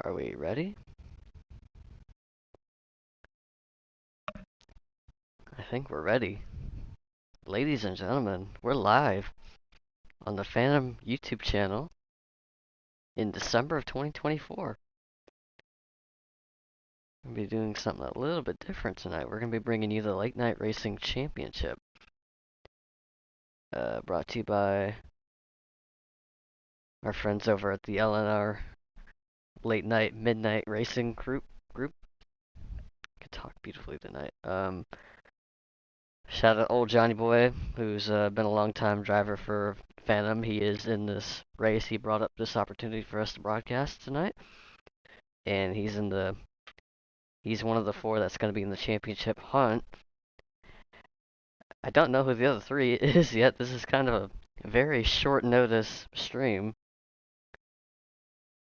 Are we ready? I think we're ready. Ladies and gentlemen, we're live on the Phantom YouTube channel in December of 2024. We're going to be doing something a little bit different tonight. We're going to be bringing you the Late Night Racing Championship. Brought to you by our friends over at the LNR Late Night Midnight Racing Group. Could talk beautifully tonight. Shout out old Johnny Boy, who's been a long time driver for Phantom. He is in this race. He brought up this opportunity for us to broadcast tonight, and he's one of the four that's going to be in the championship hunt. I don't know who the other three is yet. This is kind of a very short notice stream.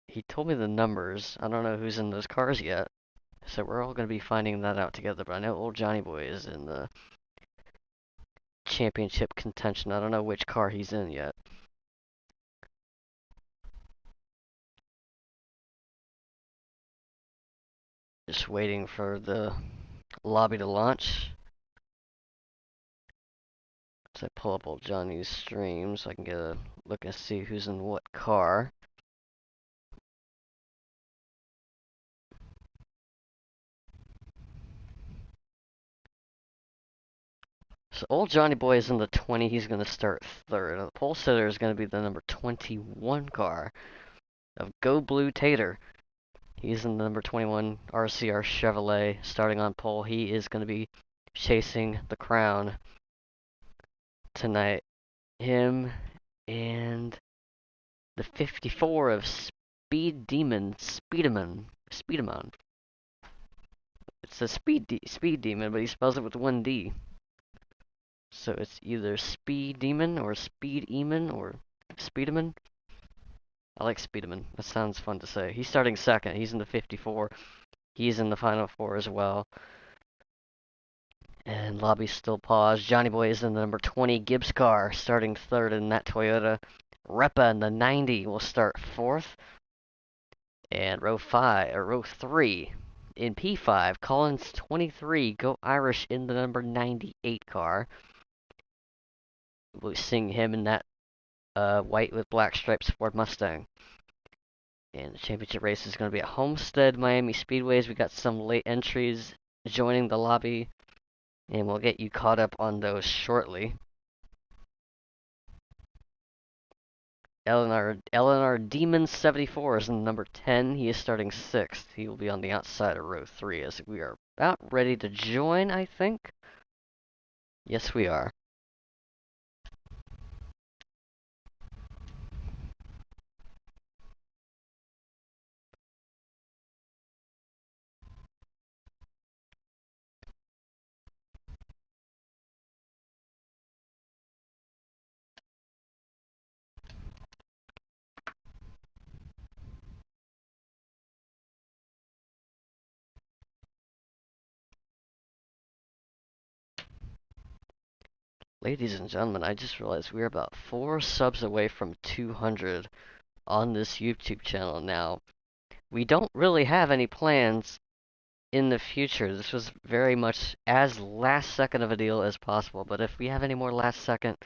He told me the numbers. I don't know who's in those cars yet, so we're all going to be finding that out together. But I know old Johnny Boy is in the championship contention. I don't know which car he's in yet. Just waiting for the lobby to launch. So I pull up old Johnny's stream so I can get a look and see who's in what car. So old Johnny Boy is in the 20. He's going to start third. The pole sitter is going to be the number 21 car of Go Blue Tater. He's in the number 21 RCR Chevrolet starting on pole. He is going to be chasing the crown tonight. Him and the 54 of Speedemon. It's a Speed Demon, but he spells it with one D. So it's either Speed Demon or Speed Eamon or Speedemon. I like Speedemon. That sounds fun to say. He's starting second. He's in the 54. He's in the final four as well. And lobby's still paused. Johnny Boy is in the number 20 Gibbs car, starting third in that Toyota. Repa in the 90 will start fourth. And row 3 in P5, Collins 23, Go Irish in the number 98 car. We'll be seeing him in that white with black stripes Ford Mustang. And the championship race is going to be at Homestead, Miami Speedways. We got some late entries joining the lobby, and we'll get you caught up on those shortly. LNR Demon 74 is in number 10. He is starting 6th. He will be on the outside of row 3 as we are about ready to join, I think. Yes, we are. Ladies and gentlemen, I just realized we're about 4 subs away from 200 on this YouTube channel now. We don't really have any plans in the future. This was very much as last second of a deal as possible, but if we have any more last second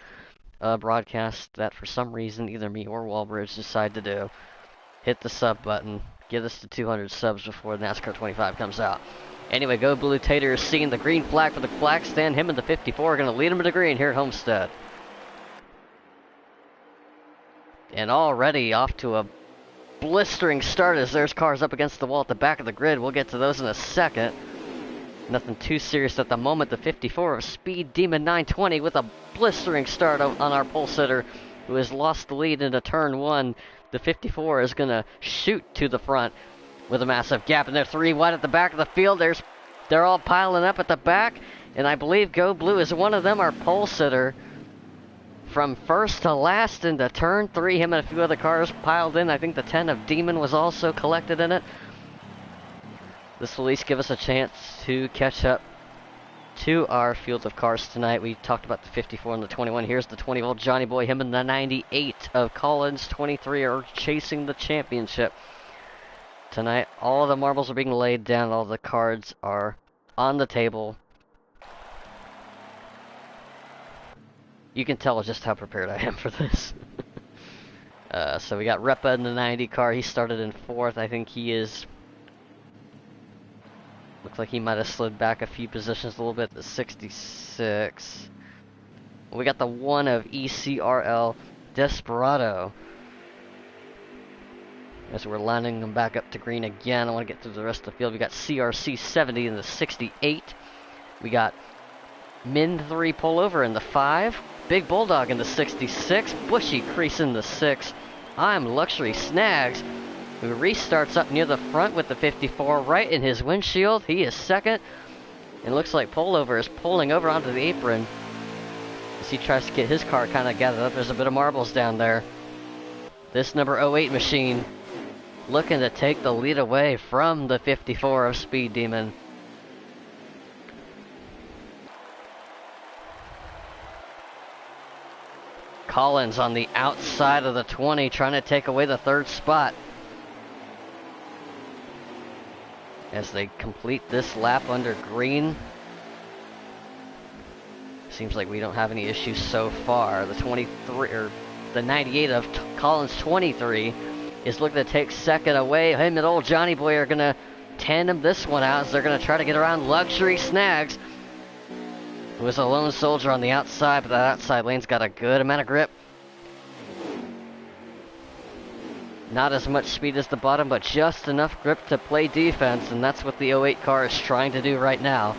broadcasts that for some reason either me or Wallbridge decide to do, hit the sub button, get us to 200 subs before NASCAR 25 comes out. Anyway, Go Blue Tater is seeing the green flag for the flag stand. Him and the 54 are going to lead him to the green here at Homestead. And already off to a blistering start as there's cars up against the wall at the back of the grid. We'll get to those in a second. Nothing too serious at the moment. The 54 of Speed Demon 920 with a blistering start on our pole sitter who has lost the lead into turn 1. The 54 is going to shoot to the front with a massive gap, and they're 3 wide at the back of the field. They're all piling up at the back, and I believe Go Blue is one of them, our pole sitter. From first to last into turn 3, him and a few other cars piled in. I think the 10 of Demon was also collected in it. This will at least give us a chance to catch up to our field of cars tonight. We talked about the 54 and the 21. Here's the 20-volt Johnny Boy. Him and the 98 of Collins 23 are chasing the championship. tonight. All of the marbles are being laid down. All the cards are on the table. You can tell just how prepared I am for this. So we got Repa in the 90 car. He started in 4th. I think he is... Looks like he might have slid back a few positions a little bit. The 66. We got the 1 of ECRL Desperado. As we're lining them back up to green again, I want to get through the rest of the field. We got CRC 70 in the 68. We got Min 3 pullover in the 5. Big Bulldog in the 66. Bushy Crease in the 6. I'm Luxury Snags, who restarts up near the front with the 54 right in his windshield. He is 2nd. And looks like Pullover is pulling over onto the apron as he tries to get his car kind of gathered up. There's a bit of marbles down there. This number 08 machine looking to take the lead away from the 54 of Speed Demon. Collins on the outside of the 20 trying to take away the 3rd spot. As they complete this lap under green. Seems like we don't have any issues so far. The 23 or the 98 of Collins 23 is looking to take 2nd away. Him and old Johnny Boy are gonna tandem this one out as they're gonna try to get around Luxury Snags, who is a lone soldier on the outside, but that outside lane's got a good amount of grip. Not as much speed as the bottom, but just enough grip to play defense, and that's what the 08 car is trying to do right now.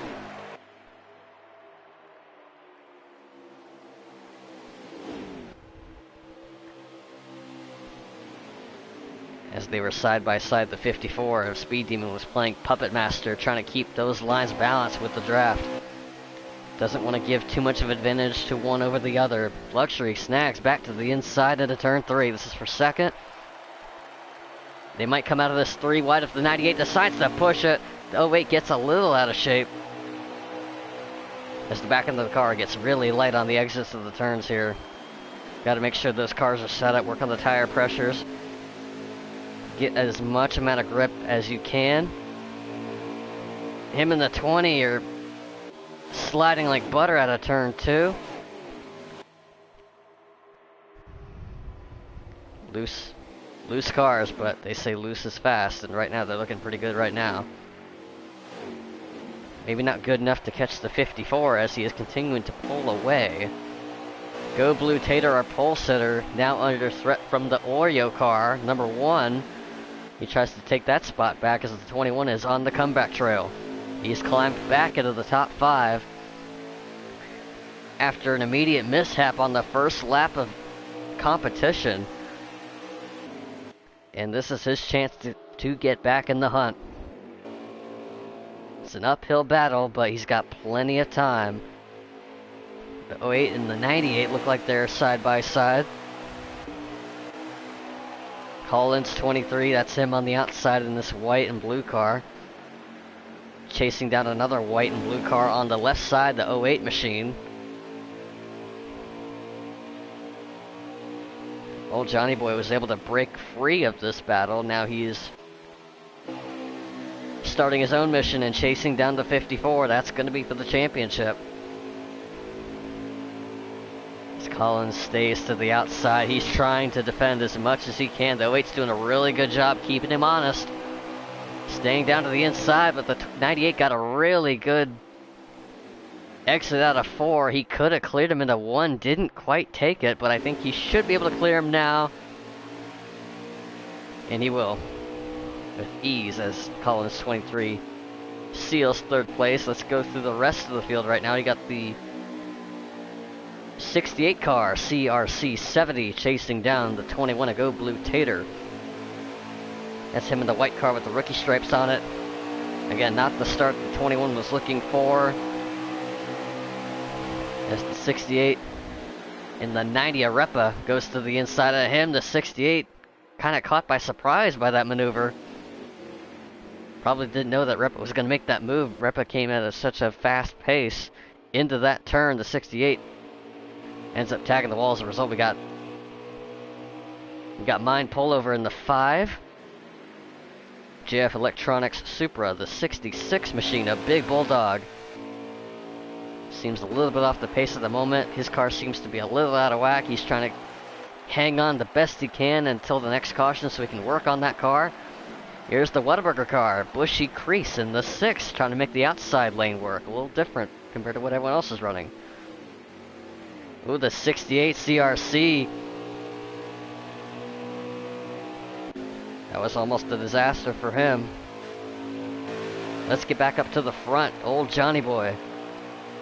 As they were side by side, the 54 of Speed Demon was playing Puppet Master, trying to keep those lines balanced with the draft. Doesn't want to give too much of advantage to one over the other. Luxury Snags back to the inside into turn 3. This is for 2nd. They might come out of this 3 wide if the 98 decides to push it. The 08 gets a little out of shape as the back end of the car gets really light on the exits of the turns here. Got to make sure those cars are set up, work on the tire pressures. Get as much amount of grip as you can. Him and the 20 are sliding like butter out of turn 2. Loose cars, but they say loose is fast, and right now they're looking pretty good right now. Maybe not good enough to catch the 54 as he is continuing to pull away. Go Blue Tater, our pole sitter, now under threat from the Oreo car, number 1. He tries to take that spot back as the 21 is on the comeback trail. He's climbed back into the top 5 after an immediate mishap on the first lap of competition. And this is his chance to get back in the hunt. It's an uphill battle, but he's got plenty of time. The 08 and the 98 look like they're side by side. Collins 23, that's him on the outside in this white and blue car. Chasing down another white and blue car on the left side, the 08 machine. Old Johnny Boy was able to break free of this battle. Now he's starting his own mission and chasing down the 54. That's going to be for the championship. As Collins stays to the outside, he's trying to defend as much as he can. The 08's doing a really good job keeping him honest. Staying down to the inside, but the 98 got a really good exit out of 4. He could have cleared him into 1, didn't quite take it, but I think he should be able to clear him now. And he will. With ease as Collins 23 seals 3rd place. Let's go through the rest of the field right now. You got the 68 car, CRC 70, chasing down the 21 of Go Blue Tater. That's him in the white car with the rookie stripes on it. Again, not the start the 21 was looking for. As the 68 in the 90 Arepa goes to the inside of him. The 68 kind of caught by surprise by that maneuver. Probably didn't know that Repa was going to make that move. Repa came at such a fast pace into that turn. The 68 ends up tagging the wall. As a result, we got mine pullover in the 5. JF Electronics Supra, the 66 machine, a big bulldog. Seems a little bit off the pace at the moment. His car seems to be a little out of whack. He's trying to hang on the best he can until the next caution so he can work on that car. Here's the Whataburger car, bushy crease in the 6, trying to make the outside lane work. A little different compared to what everyone else is running. Ooh, the 68 CRC. That was almost a disaster for him. Let's get back up to the front. Old Johnny boy.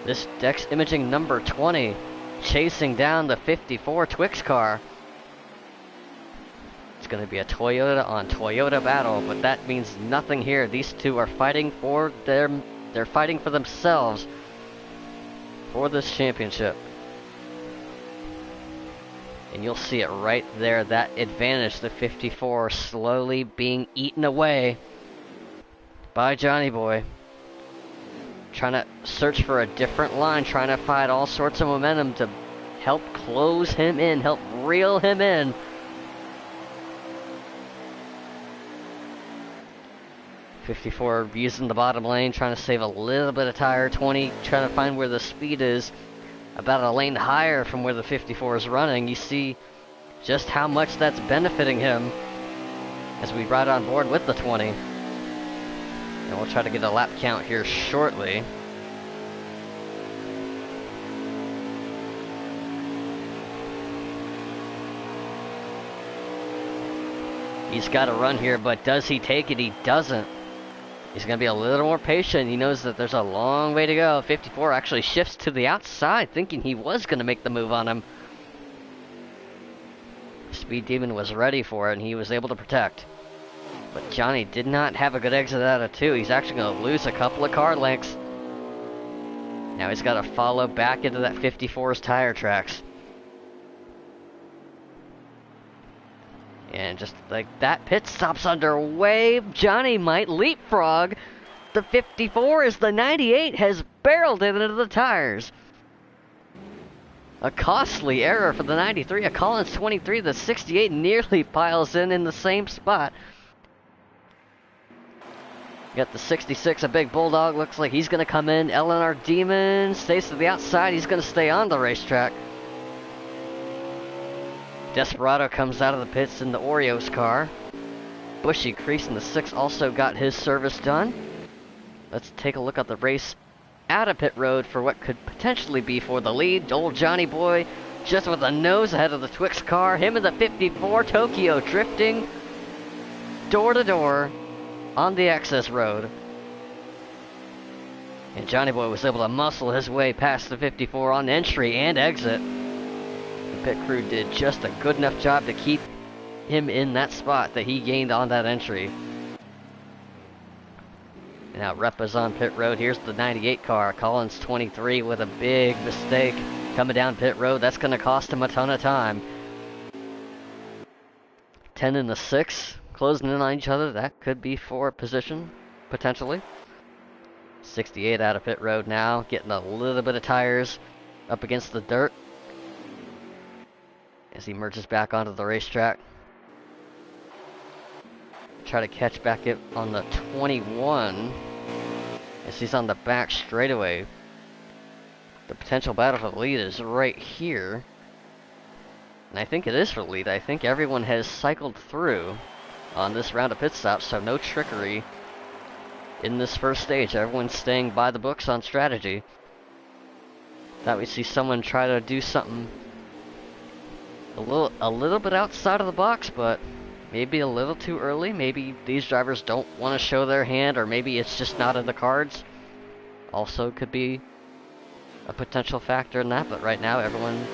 This Dex Imaging number 20, chasing down the 54 Twix car. It's going to be a Toyota on Toyota battle, but that means nothing here. These two are fighting for they're fighting for themselves for this championship. And you'll see it right there, that advantage, the 54 slowly being eaten away by Johnny boy. Trying to search for a different line, trying to find all sorts of momentum to help close him in, help reel him in. .54 using the bottom lane, trying to save a little bit of tire. 20 trying to find where the speed is, about a lane higher from where the 54 is running. You see just how much that's benefiting him as we ride on board with the 20. And we'll try to get a lap count here shortly. He's got to run here, but does he take it? He doesn't. He's going to be a little more patient. He knows that there's a long way to go. 54 actually shifts to the outside, thinking he was going to make the move on him. Speed Demon was ready for it, and he was able to protect. But Johnny did not have a good exit out of 2. He's actually going to lose a couple of car lengths. Now he's got to follow back into that 54's tire tracks. And just like that, pit stop's underway. Johnny might leapfrog the 54 as the 98 has barreled it into the tires. A costly error for the 93. A Collins 23. The 68 nearly piles in the same spot. Got the 66, a big bulldog. Looks like he's going to come in. LNR Demon stays to the outside. He's going to stay on the racetrack. Desperado comes out of the pits in the Oreos car. Bushy Crease in the 6 also got his service done. Let's take a look at the race out of pit road for what could potentially be for the lead. Old Johnny boy just with a nose ahead of the Twix car. Him and the 54 Tokyo drifting door to door on the access road. And Johnny boy was able to muscle his way past the 54 on entry and exit. The pit crew did just a good enough job to keep him in that spot that he gained on that entry. Now Repa's on pit road. Here's the 98 car, Collins 23 with a big mistake coming down pit road. That's going to cost him a ton of time. 10 in the 6, closing in on each other. That could be for position, potentially. 68 out of pit road now, getting a little bit of tires up against the dirt as he merges back onto the racetrack. Try to catch back it on the 21 as he's on the back straightaway. The potential battle for the lead is right here. And I think it is for the lead. I think everyone has cycled through on this round of pit stops, so no trickery in this first stage. Everyone's staying by the books on strategy. Thought we'd see someone try to do something a little bit outside of the box, but maybe a little too early. Maybe these drivers don't want to show their hand, or maybe it's just not in the cards. Also could be a potential factor in that, but right now everyone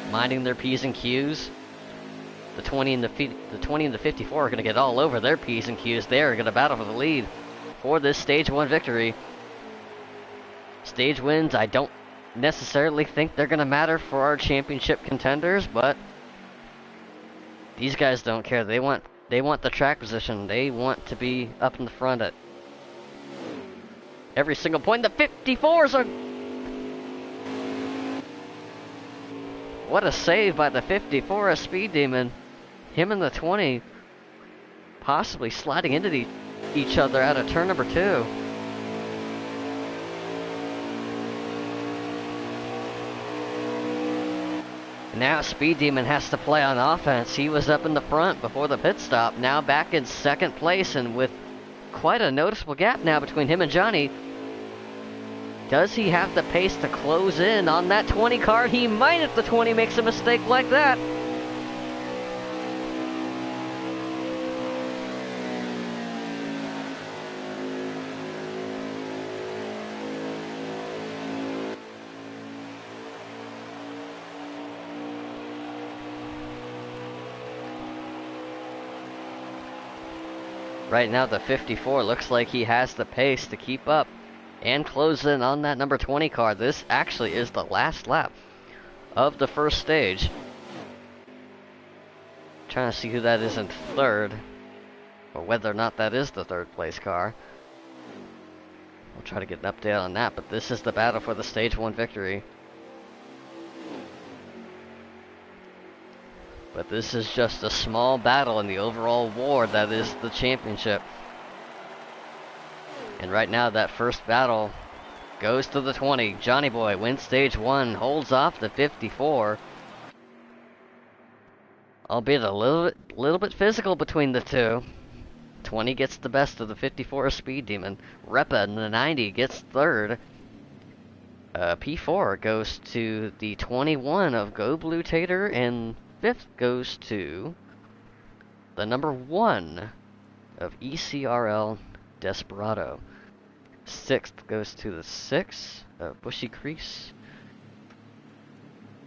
minding their P's and Q's. The 20 and the 54 are going to get all over their P's and Q's. They are going to battle for the lead for this stage 1 victory. Stage wins, I don't necessarily think they're going to matter for our championship contenders, but these guys don't care. They want the track position. They want to be up in the front at every single point. The 54s are... What a save by the 54, a Speed Demon. Him and the 20 possibly sliding into each other out of turn number 2. Now Speed Demon has to play on offense. He was up in the front before the pit stop. Now back in second place, and with quite a noticeable gap now between him and Johnny. Does he have the pace to close in on that 20 car? He might if the 20 makes a mistake like that. Right now the 54 looks like he has the pace to keep up and close in on that number 20 car. This actually is the last lap of the first stage. Trying to see who that is in third, or whether or not that is the third place car. We'll try to get an update on that, but this is the battle for the stage 1 victory. But this is just a small battle in the overall war that is the championship. And right now that first battle goes to the 20. Johnny Boy wins stage 1, holds off the 54. Albeit a little bit physical between the two. 20 gets the best of the 54 Speed Demon. Repa in the 90 gets third. P4 goes to the 21 of Go Blue Tater, and 5th goes to the number 1 of ECRL Desperado. 6th goes to the 6 of Bushy Crease.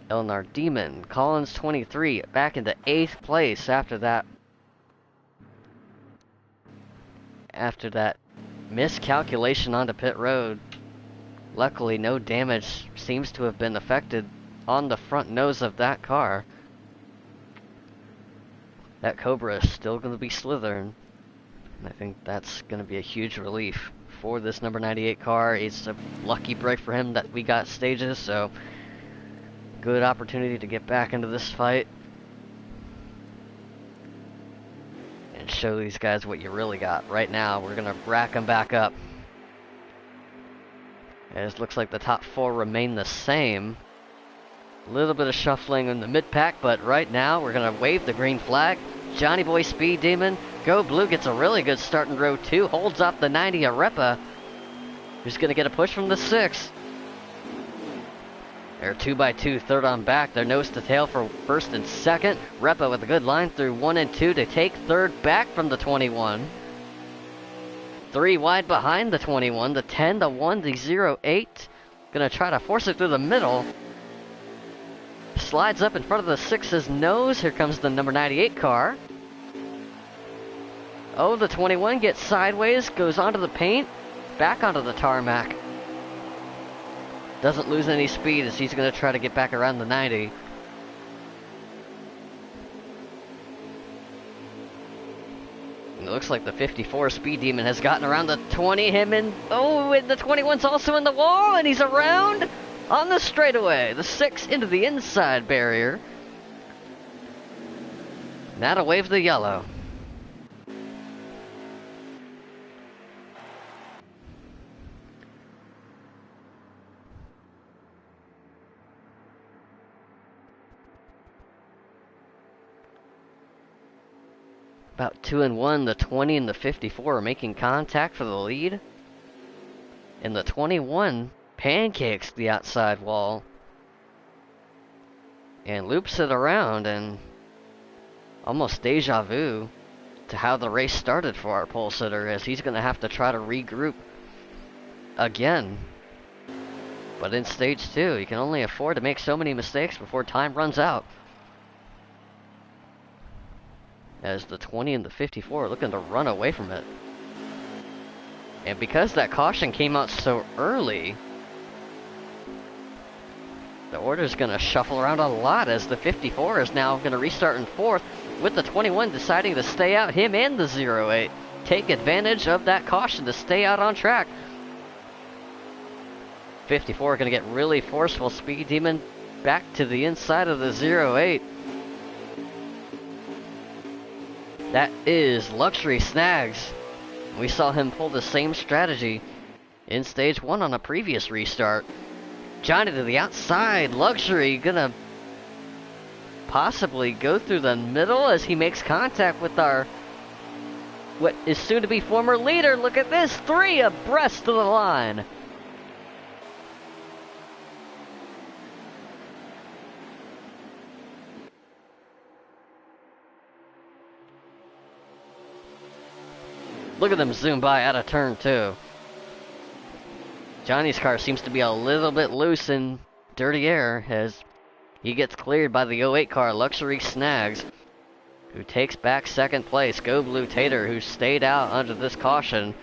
LNR Demon. Collins 23 back into 8th place after that miscalculation onto pit road. Luckily no damage seems to have been affected on the front nose of that car. That Cobra is still going to be slithering. And I think that's going to be a huge relief for this number 98 car. It's a lucky break for him that we got stages, so good opportunity to get back into this fight and show these guys what you really got. Right now, we're going to rack them back up. As it looks like the top 4 remain the same. A little bit of shuffling in the mid-pack, but right now we're going to wave the green flag. Johnny Boy Speed Demon. Go Blue gets a really good start in row 2. Holds up the 90 Arepa, who's going to get a push from the 6. They're 2x2, third on back. They're nose to tail for first and second. Repa with a good line through 1 and 2 to take third back from the 21. 3 wide behind the 21. The 10, the 1, the 08. Gonna try to force it through the middle. Slides up in front of the 6's nose. Here comes the number 98 car. Oh, the 21 gets sideways, goes onto the paint, back onto the tarmac. Doesn't lose any speed as he's going to try to get back around the 90. And it looks like the 54 Speed Demon has gotten around the 20. And the 21's also in the wall, and he's around on the straightaway. The 6 into the inside barrier. Now to wave the yellow. About 2 and 1, the 20 and the 54 are making contact for the lead. And the 21 pancakes the outside wall and loops it around, and almost deja vu to how the race started for our pole sitter, as he's going to have to try to regroup again. But in stage 2, you can only afford to make so many mistakes before time runs out. As the 20 and the 54 are looking to run away from it. And because that caution came out so early, the order's going to shuffle around a lot, as the 54 is now going to restart in 4th, with the 21 deciding to stay out, him and the 08. Take advantage of that caution to stay out on track. 54 going to get really forceful. Speed Demon back to the inside of the 08. That is Luxury Snags We saw him pull the same strategy in stage 1 on a previous restart. Johnny to the outside, Luxury gonna possibly go through the middle as he makes contact with our what is soon to be former leader. Look at this, 3 abreast of the line. Look at them zoom by out of turn 2. Johnny's car seems to be a little bit loose in dirty air as he gets cleared by the 08 car, Luxury Snags, who takes back second place. Go Blue Tater, who stayed out under this caution,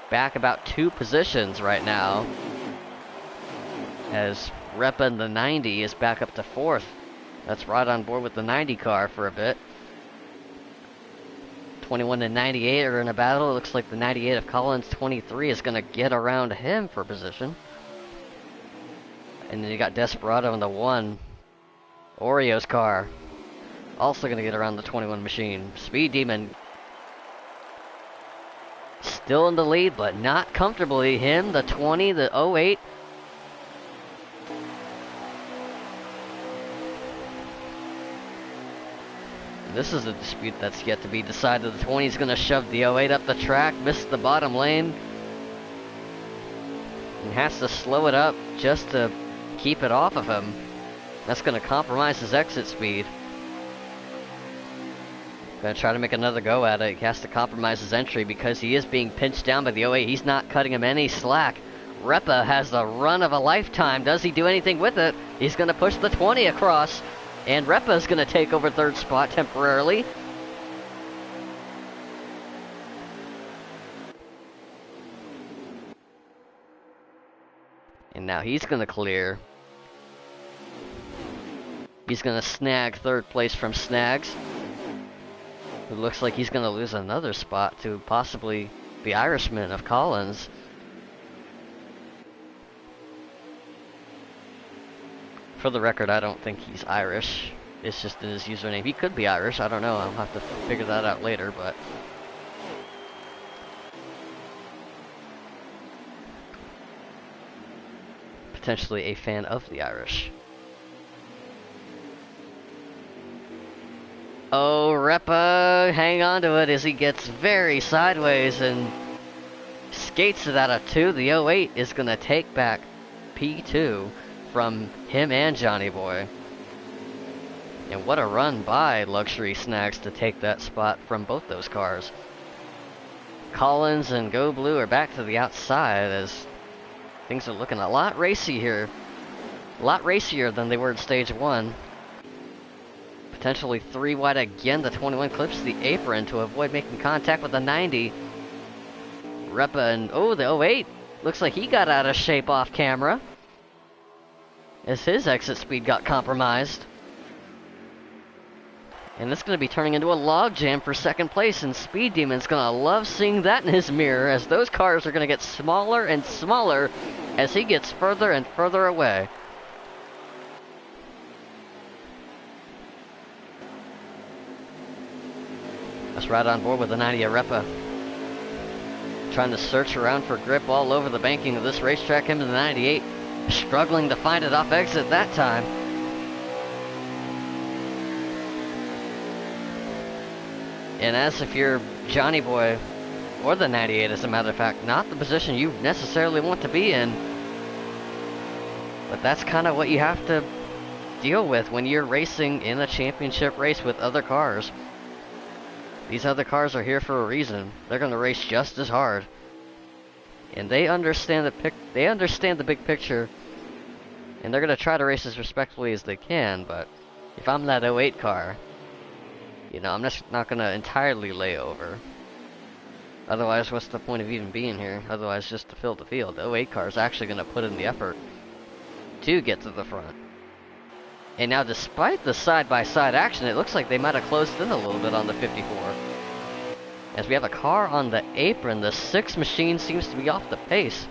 back about 2 positions right now, as Repa in the 90 is back up to 4th. That's right on board with the 90 car for a bit. 21 and 98 are in a battle. It looks like the 98 of Collins 23 is going to get around him for position. And then you got Desperado in the 1. Oreo's car also going to get around the 21 machine. Speed Demon still in the lead, but not comfortably. Him, the 20, the 08. This is a dispute that's yet to be decided. The 20 is going to shove the 08 up the track, missed the bottom lane, and has to slow it up just to keep it off of him. That's going to compromise his exit speed. Going to try to make another go at it. He has to compromise his entry because he is being pinched down by the 08. He's not cutting him any slack. Repa has the run of a lifetime. Does he do anything with it? He's going to push the 20 across. And Repa's going to take over 3rd spot temporarily. And now he's going to clear. He's going to snag 3rd place from Snags. It looks like he's going to lose another spot to possibly the Irishman of Collins. For the record, I don't think he's Irish. It's just in his username. He could be Irish. I don't know. I'll have to figure that out later, but... potentially a fan of the Irish. Oh, Repa, hang on to it as he gets very sideways and skates it out of 2. The 08 is going to take back P2 from him and Johnny Boy. And what a run by Luxury Snags to take that spot from both those cars. Collins and Go Blue are back to the outside as things are looking a lot racy here. A lot racier than they were in stage 1. Potentially 3 wide again. The 21 clips the apron to avoid making contact with the 90. Repa and, oh, the 08 looks like he got out of shape off camera as his exit speed got compromised. And it's going to be turning into a logjam for 2nd place, and Speed Demon's going to love seeing that in his mirror as those cars are going to get smaller and smaller as he gets further and further away. That's right on board with the 90 Repa. Trying to search around for grip all over the banking of this racetrack. Him to the 98. Struggling to find it off exit that time. And as if you're Johnny Boy, or the 98 as a matter of fact, not the position you necessarily want to be in. But that's kind of what you have to deal with when you're racing in a championship race with other cars. These other cars are here for a reason. They're going to race just as hard. And they understand the big picture, and they're going to try to race as respectfully as they can. But if I'm that 08 car, you know, I'm just not going to entirely lay over. Otherwise, what's the point of even being here? Otherwise, just to fill the field. The 08 car is actually going to put in the effort to get to the front. And now, despite the side-by-side action, it looks like they might have closed in a little bit on the 54. As we have a car on the apron, the 6 machine seems to be off the pace.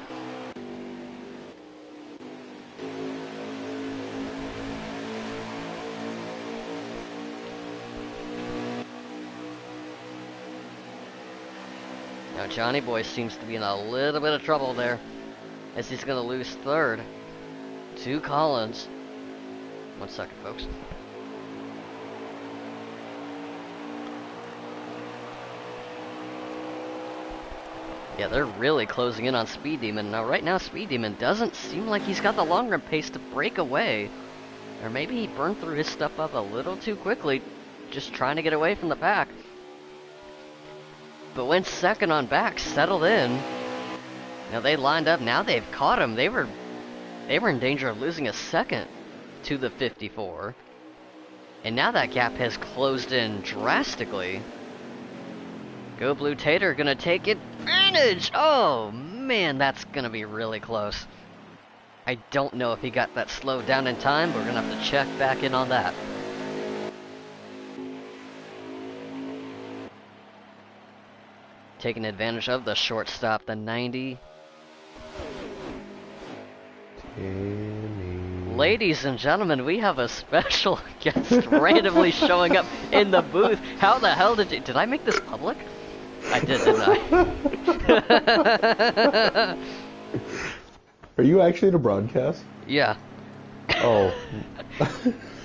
Now Johnny Boy seems to be in a little bit of trouble there, as he's going to lose third to Collins. 1 second, folks. Yeah, they're really closing in on Speed Demon. Now, right now, Speed Demon doesn't seem like he's got the long run pace to break away. Or maybe he burned through his stuff up a little too quickly, just trying to get away from the pack. But when second on back settled in, now they lined up, now they've caught him. They were in danger of losing a second to the 54. And now that gap has closed in drastically. Go Blue Tater gonna take advantage! Oh man, that's gonna be really close. I don't know if he got that slowed down in time, but we're gonna have to check back in on that. Taking advantage of the short stop, the 90. Ladies and gentlemen, we have a special guest randomly showing up in the booth. How the hell did I make this public? I did, didn't I? Are you actually in a broadcast? Yeah. Oh.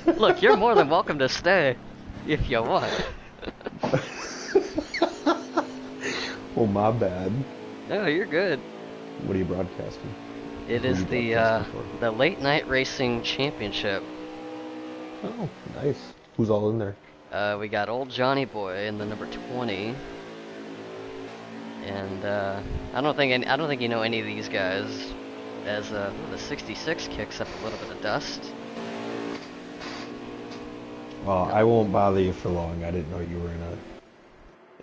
Look, you're more than welcome to stay, if you want. Well, my bad. No, you're good. What are you broadcasting? It is the Late Night Racing Championship. Oh, nice. Who's all in there? We got old Johnny Boy in the number 20. And I don't think you know any of these guys, as the 66 kicks up a little bit of dust. Well, I won't bother you for long. I didn't know you were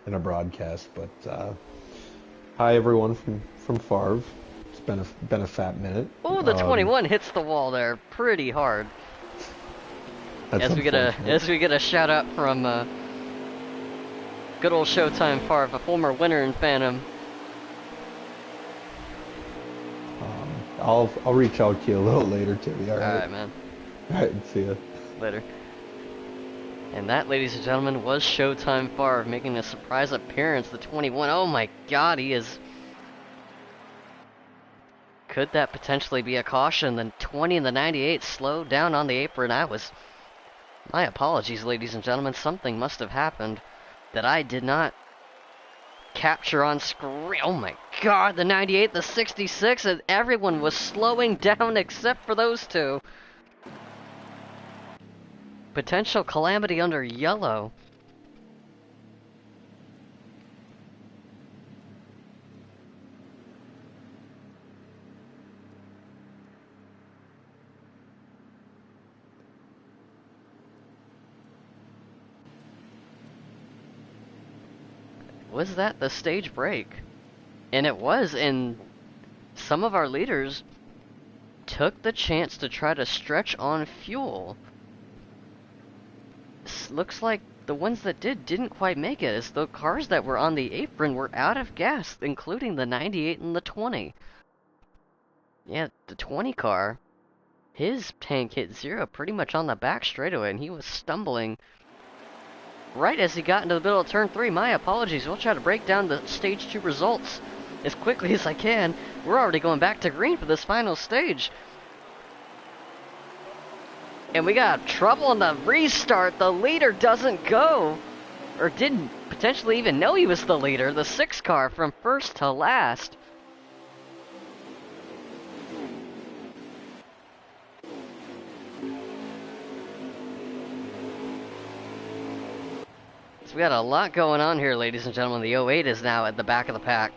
in a broadcast, but hi everyone from Favre. It's been a fat minute. Oh, the 21 hits the wall there pretty hard. As we get a shout out from good old Showtime Favre, a former winner in Phantom. I'll reach out to you a little later, Timmy. All right, man. All right, see ya. Later. And that, ladies and gentlemen, was Showtime Favre making a surprise appearance. The 21. Oh my God, he is. Could that potentially be a caution? The 20 and the 98 slowed down on the apron. My apologies, ladies and gentlemen. Something must have happened that I did not capture on screen. Oh my God, the 98, the 66, and everyone was slowing down except for those two. Potential calamity under yellow. Was that the stage break? And it was, and some of our leaders took the chance to try to stretch on fuel. Looks like the ones that didn't quite make it, as the cars that were on the apron were out of gas, including the 98 and the 20. Yeah, the 20 car, his tank hit zero pretty much on the back straightaway, and he was stumbling right as he got into the middle of turn 3. My apologies, we'll try to break down the stage 2 results as quickly as I can. We're already going back to green for this final stage. And we got trouble on the restart. The leader doesn't go, or didn't potentially even know he was the leader. The 6 car from first to last. So we got a lot going on here, ladies and gentlemen. The 08 is now at the back of the pack.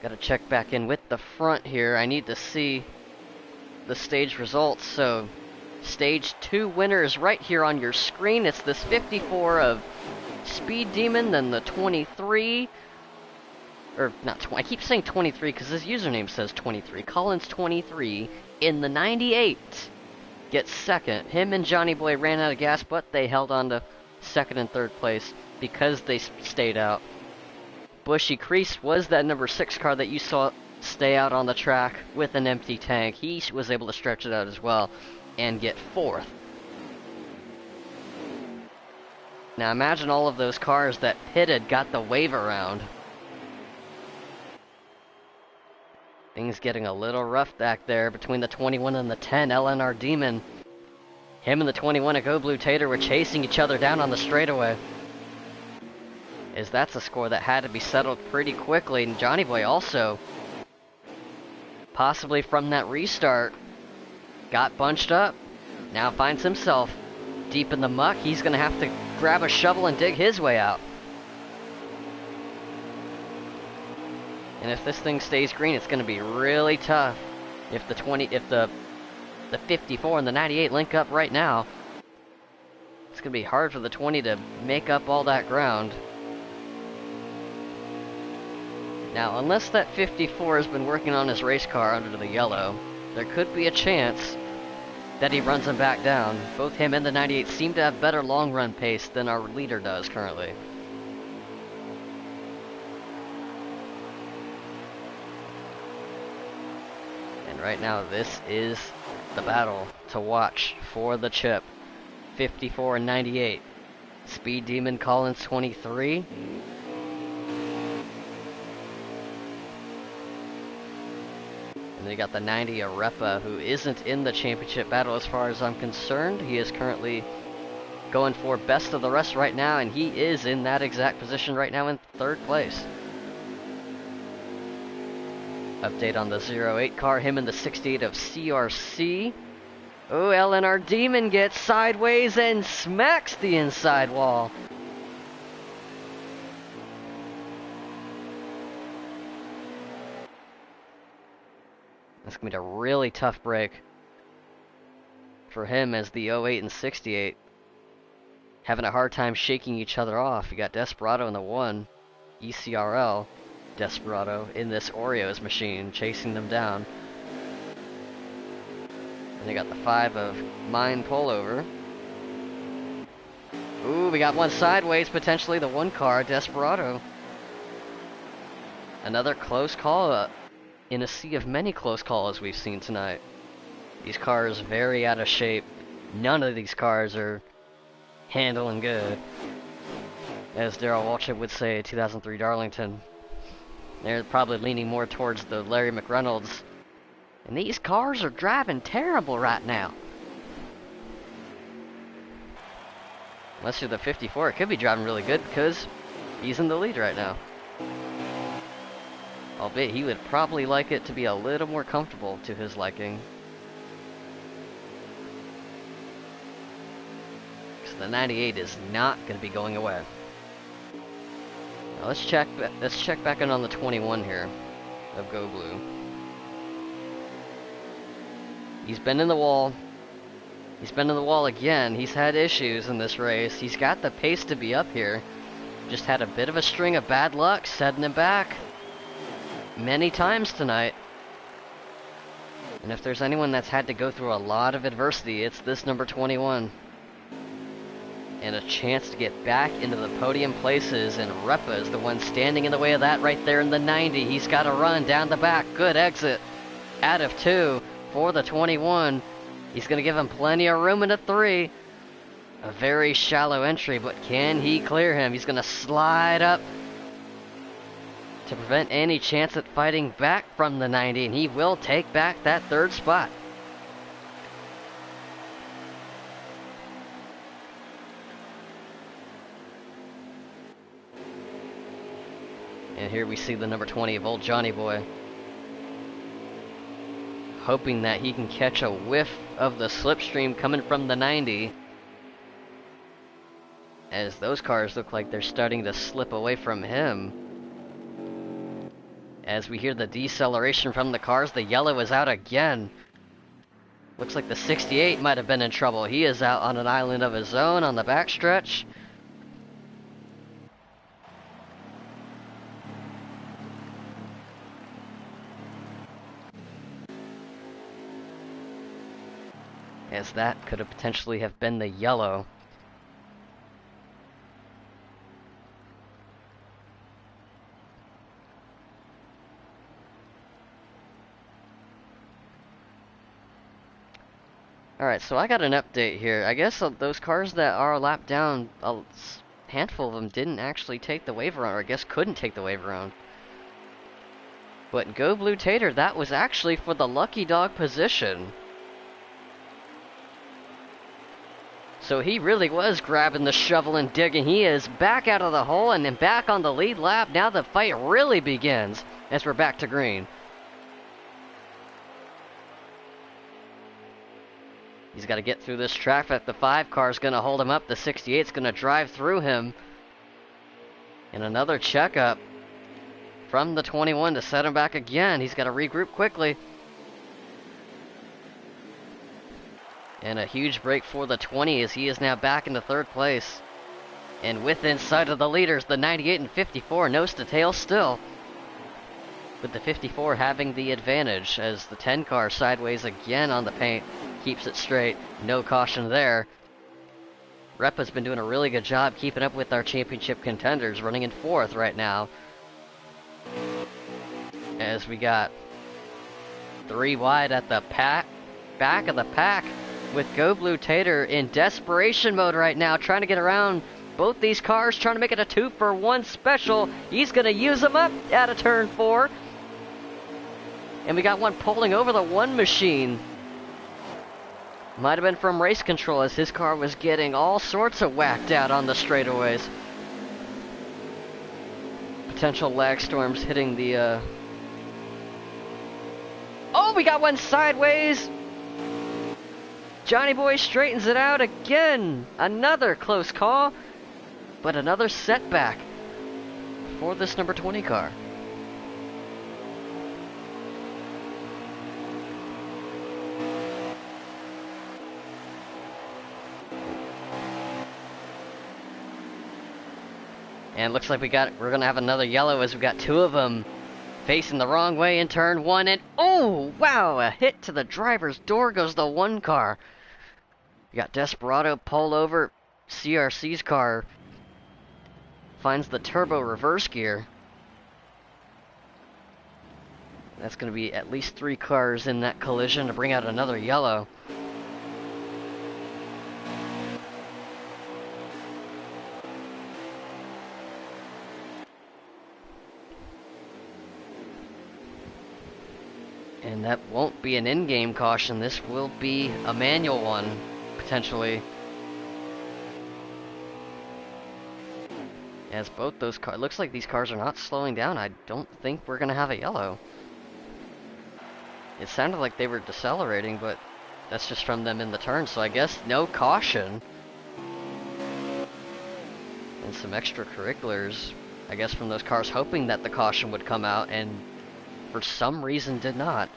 Gotta check back in with the front here. I need to see the stage results. So stage 2 winner is right here on your screen. It's this 54 of Speed Demon, then the 23, or not 20, I keep saying 23 because his username says 23. Collins 23 in the 98 gets second. Him and Johnny Boy ran out of gas, but they held on to second and third place because they stayed out. Bushy Crease was that number 6 car that you saw stay out on the track with an empty tank. He was able to stretch it out as well and get 4th. Now imagine all of those cars that pitted got the wave around. Things getting a little rough back there between the 21 and the 10 LNR Demon. Him and the 21 at Go Blue Tater were chasing each other down on the straightaway. As that's a score that had to be settled pretty quickly, and Johnny Boy also, possibly from that restart, got bunched up. Now finds himself deep in the muck. He's going to have to grab a shovel and dig his way out. And if this thing stays green, it's going to be really tough. If the 54 and the 98 link up right now, it's going to be hard for the 20 to make up all that ground. Now, unless that 54 has been working on his race car under the yellow, there could be a chance that he runs him back down. Both him and the 98 seem to have better long run pace than our leader does currently. And right now, this is the battle to watch for the chip. 54 and 98. Speed Demon Collins 23. And then you got the 90 Arepa, who isn't in the championship battle as far as I'm concerned. He is currently going for best of the rest right now, and he is in that exact position right now in third place. Update on the 08 car, him in the 68 of CRC. Oh, LNR Demon gets sideways and smacks the inside wall. That's going to be a really tough break for him, as the 08 and 68 having a hard time shaking each other off. You got Desperado in the 1, ECRL Desperado in this Oreos machine chasing them down. And they got the 5 of Mine Pullover. Ooh, we got one sideways, potentially the 1 car, Desperado. Another close call in a sea of many close calls we've seen tonight. These cars very out of shape. None of these cars are handling good. As Darrell Waltrip would say, 2003 Darlington. They're probably leaning more towards the Larry McReynolds. And these cars are driving terrible right now. Unless you're the 54, it could be driving really good because he's in the lead right now. Albeit he would probably like it to be a little more comfortable to his liking. Because the 98 is not going to be going away. Now let's check back in on the 21 here of Go Blue. He's been in the wall. He's been in the wall again. He's had issues in this race. He's got the pace to be up here. Just had a bit of a string of bad luck setting him back many times tonight. And if there's anyone that's had to go through a lot of adversity, it's this number 21. And a chance to get back into the podium places, and Repa is the one standing in the way of that right there in the 90. He's got to run down the back. Good exit out of 2 for the 21. He's going to give him plenty of room in a 3. A very shallow entry, but can he clear him? He's going to slide up to prevent any chance at fighting back from the 90, and he will take back that 3rd spot. And here we see the number 20 of Old Johnny Boy, hoping that he can catch a whiff of the slipstream coming from the 90, as those cars look like they're starting to slip away from him. As we hear the deceleration from the cars, the yellow is out again. Looks like the 68 might have been in trouble. He is out on an island of his own on the backstretch. As that could have potentially have been the yellow. Alright, so I got an update here. I guess those cars that are lapped down handful of them didn't actually take the wave around, or I guess couldn't take the wave around. But Go Blue Tater, that was actually for the lucky dog position. So he really was grabbing the shovel and digging. He is back out of the hole and then back on the lead lap. Now the fight really begins as we're back to green. He's got to get through this traffic. The 5 car is going to hold him up. The 68 is going to drive through him. And another checkup from the 21 to set him back again. He's got to regroup quickly. And a huge break for the 20 as he is now back into 3rd place. And within sight of the leaders, the 98 and 54, nose to tail still. With the 54 having the advantage as the 10 car sideways again on the paint. Keeps it straight, no caution there. Repa's been doing a really good job keeping up with our championship contenders, running in 4th right now. As we got 3 wide at the back of the pack. With Go Blue Tater in desperation mode right now, trying to get around both these cars, trying to make it a 2-for-1 special. He's going to use them up out of turn 4. And we got one pulling over the 1 machine. Might have been from race control as his car was getting all sorts of whacked out on the straightaways. Potential lag storms hitting the... Oh, we got one sideways! Johnny Boy straightens it out again. Another close call, but another setback for this number 20 car. And looks like we're gonna have another yellow as we got 2 of them facing the wrong way in turn 1, and oh wow, a hit to the driver's door goes the 1 car. We got Desperado pull over. CRC's car finds the turbo reverse gear. That's going to be at least 3 cars in that collision to bring out another yellow. And that won't be an in-game caution. This will be a manual one, potentially. As both those cars, looks like these cars are not slowing down. I don't think we're gonna have a yellow. It sounded like they were decelerating, but that's just from them in the turn, so I guess no caution. And some extracurriculars, I guess, from those cars hoping that the caution would come out, and for some reason did not.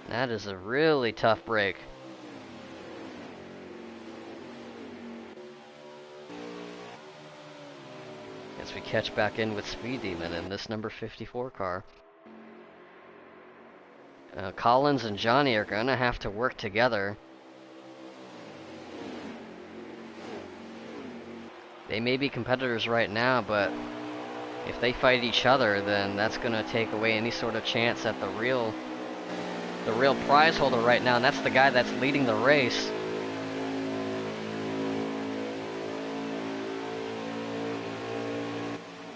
That is a really tough break. As we catch back in with Speed Demon in this number 54 car. Collins and Johnny are gonna have to work together. They may be competitors right now, but if they fight each other, then that's gonna take away any sort of chance at the real prize holder right now, and that's the guy that's leading the race.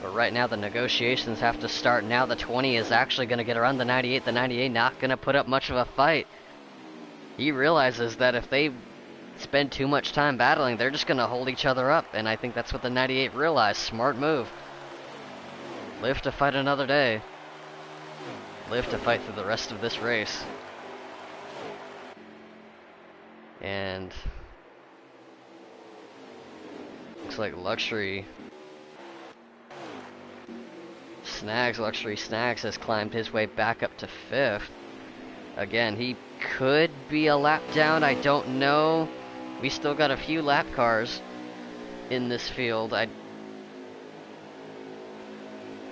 But right now the negotiations have to start. Now the 20 is actually going to get around the 98. The 98 not going to put up much of a fight. He realizes that if they spend too much time battling, they're just going to hold each other up, and I think that's what the 98 realized. Smart move. Live to fight another day. Live to fight through the rest of this race. And looks like Luxury Snags has climbed his way back up to 5th. Again, he could be a lap down, I don't know. We still got a few lap cars in this field.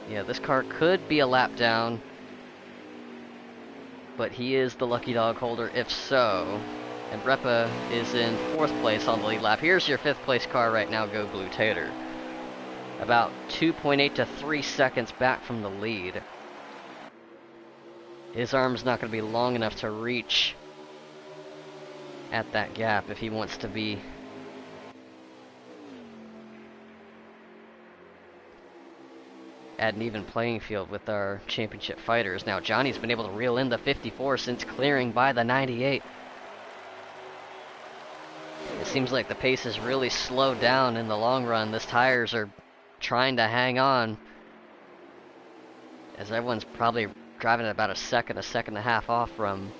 Yeah, this car could be a lap down, but he is the lucky dog holder if so. And Repa is in 4th place on the lead lap. Here's your 5th place car right now, Go Blue Tater. About 2.8 to 3 seconds back from the lead. His arm's not going to be long enough to reach at that gap if he wants to be at an even playing field with our championship fighters. Now Johnny's been able to reel in the 54 since clearing by the 98. It seems like the pace has really slowed down in the long run. These tires are trying to hang on, as everyone's probably driving at about a second and a half off from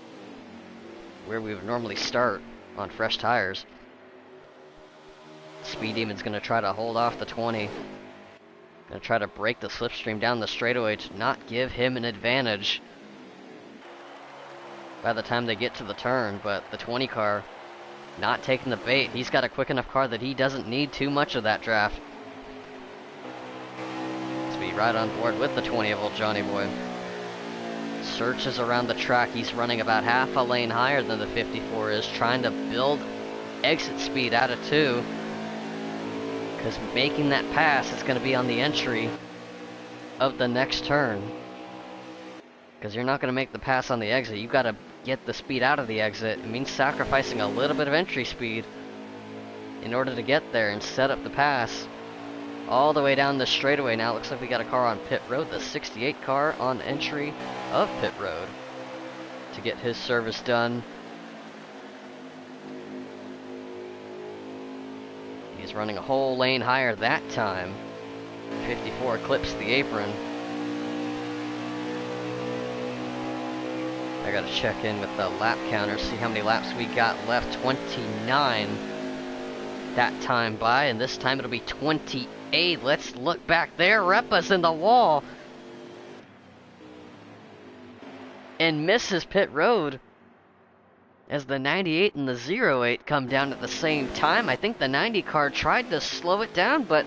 where we would normally start on fresh tires. Speed Demon's going to try to hold off the 20. Going to try to break the slipstream down the straightaway to not give him an advantage by the time they get to the turn, but the 20 car not taking the bait. He's got a quick enough car that he doesn't need too much of that draft. Let's be right on board with the 20 of old Johnny Boy. Searches around the track. He's running about half a lane higher than the 54 is, trying to build exit speed out of 2. Because making that pass is going to be on the entry of the next turn. Because you're not going to make the pass on the exit. You've got to get the speed out of the exit. It means sacrificing a little bit of entry speed in order to get there and set up the pass all the way down the straightaway. Now it looks like we got a car on pit road, the 68 car on entry of pit road to get his service done. He's running a whole lane higher that time. 54 clips the apron. I gotta check in with the lap counter, see how many laps we got left. 29 that time by, and this time it'll be 28. Let's look back there. Repa's in the wall and misses pit road as the 98 and the 08 come down at the same time. I think the 90 car tried to slow it down, but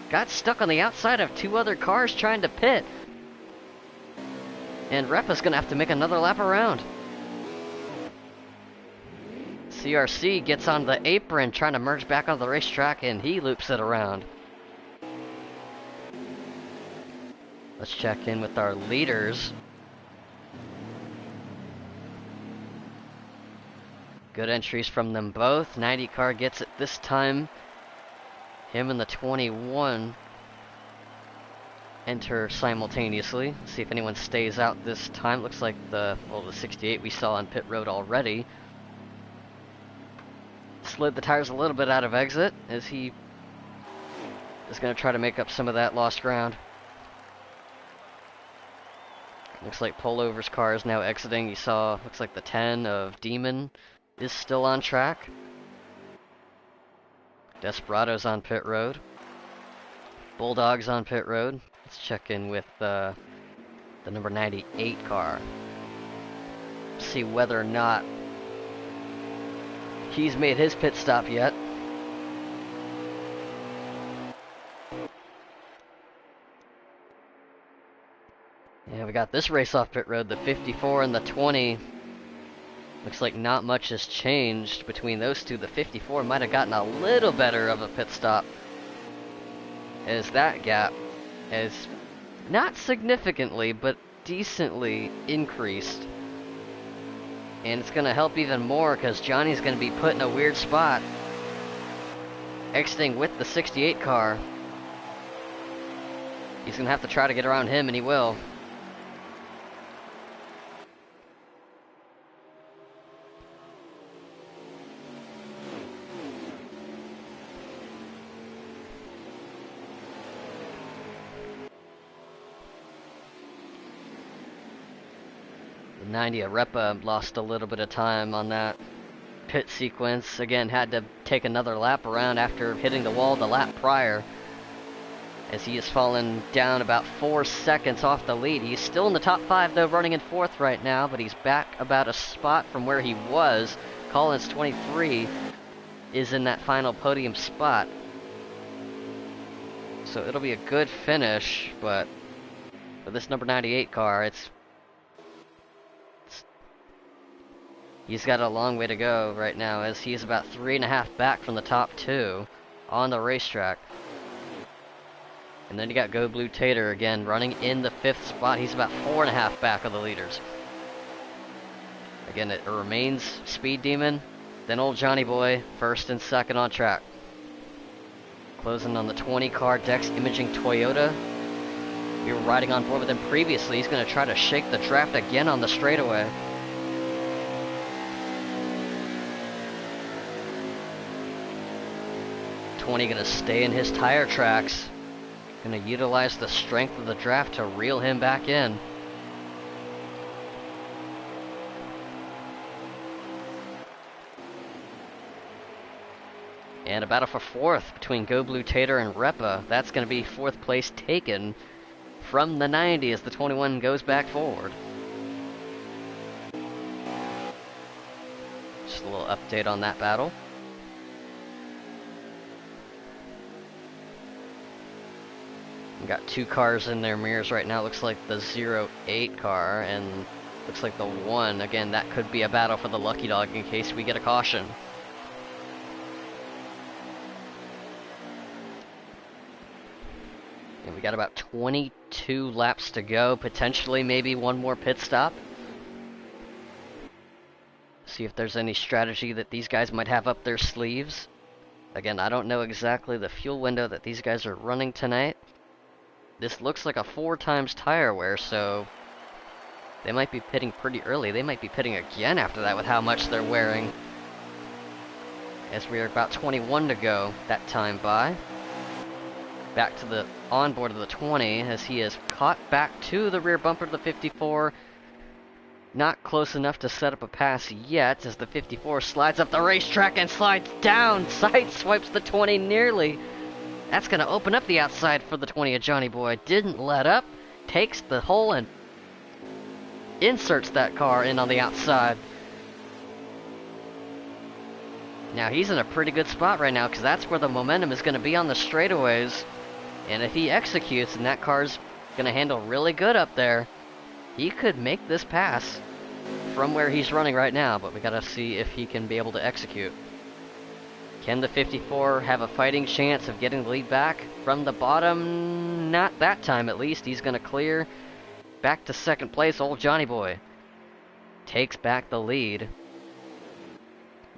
got stuck on the outside of 2 other cars trying to pit. And Repa's gonna have to make another lap around. CRC gets on the apron, trying to merge back onto the racetrack, and he loops it around. Let's check in with our leaders. Good entries from them both. 90 car gets it this time. Him and the 21 enter simultaneously. See if anyone stays out this time. Looks like the 68 we saw on pit road already slid the tires a little bit out of exit, as he is going to try to make up some of that lost ground. Looks like Pullover's car is now exiting. You saw, looks like the 10 of Demon is still on track. Desperado's on pit road. Bulldog's on pit road. Let's check in with the number 98 car. See whether or not he's made his pit stop yet. Yeah, we got this race off pit road, the 54 and the 20. Looks like not much has changed between those two. The 54 might have gotten a little better of a pit stop, as that gap has not significantly, but decently increased. And it's going to help even more because Johnny's going to be put in a weird spot, exiting with the 68 car. He's going to have to try to get around him, and he will. The 90, Repa lost a little bit of time on that pit sequence. Again, had to take another lap around after hitting the wall the lap prior, as he has fallen down about 4 seconds off the lead. He's still in the top 5 though, running in 4th right now, but he's back about a spot from where he was. Collins 23 is in that final podium spot, so it'll be a good finish. But for this number 98 car, he's got a long way to go right now, as he is about 3.5 back from the top 2 on the racetrack. And then you got Go Blue Tater again running in the 5th spot. He's about 4.5 back of the leaders. Again, it remains Speed Demon, then old Johnny Boy, 1st and 2nd on track. Closing on the 20 car, Dex Imaging Toyota. We were riding on board with him previously. He's going to try to shake the draft again on the straightaway. Going to stay in his tire tracks. Going to utilize the strength of the draft to reel him back in. And a battle for fourth between Go Blue Tater and Repa. That's going to be fourth place taken from the 90 as the 21 goes back forward. Just a little update on that battle. We've got two cars in their mirrors right now. Looks like the 08 car and looks like the 1. Again, that could be a battle for the Lucky Dog in case we get a caution. And we got about 22 laps to go. Potentially maybe one more pit stop. See if there's any strategy that these guys might have up their sleeves. Again, I don't know exactly the fuel window that these guys are running tonight. This looks like a 4 times tire wear, so they might be pitting pretty early. They might be pitting again after that with how much they're wearing. As we are about 21 to go that time by. Back to the onboard of the 20 as he is caught back to the rear bumper of the 54. Not close enough to set up a pass yet as the 54 slides up the racetrack and slides down. Side swipes the 20 nearly. That's going to open up the outside for the 20 of Johnny Boy. Didn't let up. Takes the hole and inserts that car in on the outside. Now he's in a pretty good spot right now because that's where the momentum is going to be on the straightaways. And if he executes and that car's going to handle really good up there, he could make this pass from where he's running right now. But we got to see if he can be able to execute. Can the 54 have a fighting chance of getting the lead back from the bottom? Not that time, at least. He's going to clear back to second place. Old Johnny Boy takes back the lead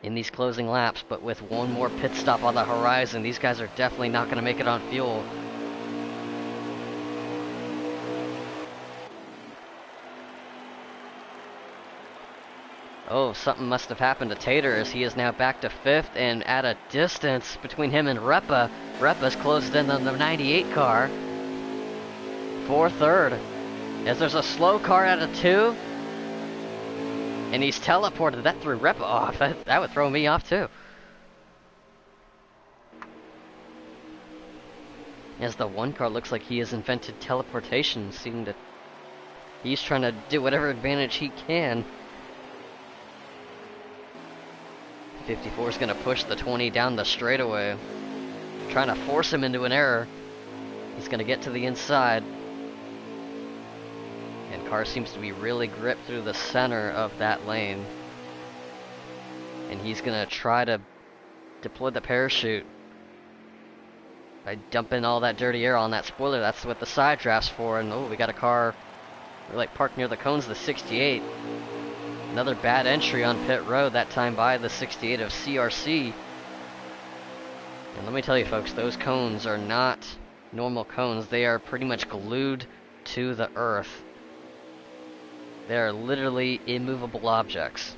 in these closing laps, but with one more pit stop on the horizon, these guys are definitely not going to make it on fuel. Oh, something must have happened to Tater as he is now back to fifth and at a distance between him and Repa. Repa's closed in on the 98 car for third. As there's a slow car out of 2. And he's teleported. That threw Repa off. That would throw me off too. As the 1 car looks like he has invented teleportation, seeing that he's trying to do whatever advantage he can. 54 is going to push the 20 down the straightaway, trying to force him into an error. He's going to get to the inside. And car seems to be really gripped through the center of that lane. And he's going to try to deploy the parachute by dumping all that dirty air on that spoiler. That's what the side draft's for. And oh, we got a car like parked near the cones, the 68. Another bad entry on pit road, that time by the 68 of CRC. And let me tell you folks, those cones are not normal cones. They are pretty much glued to the earth. They are literally immovable objects.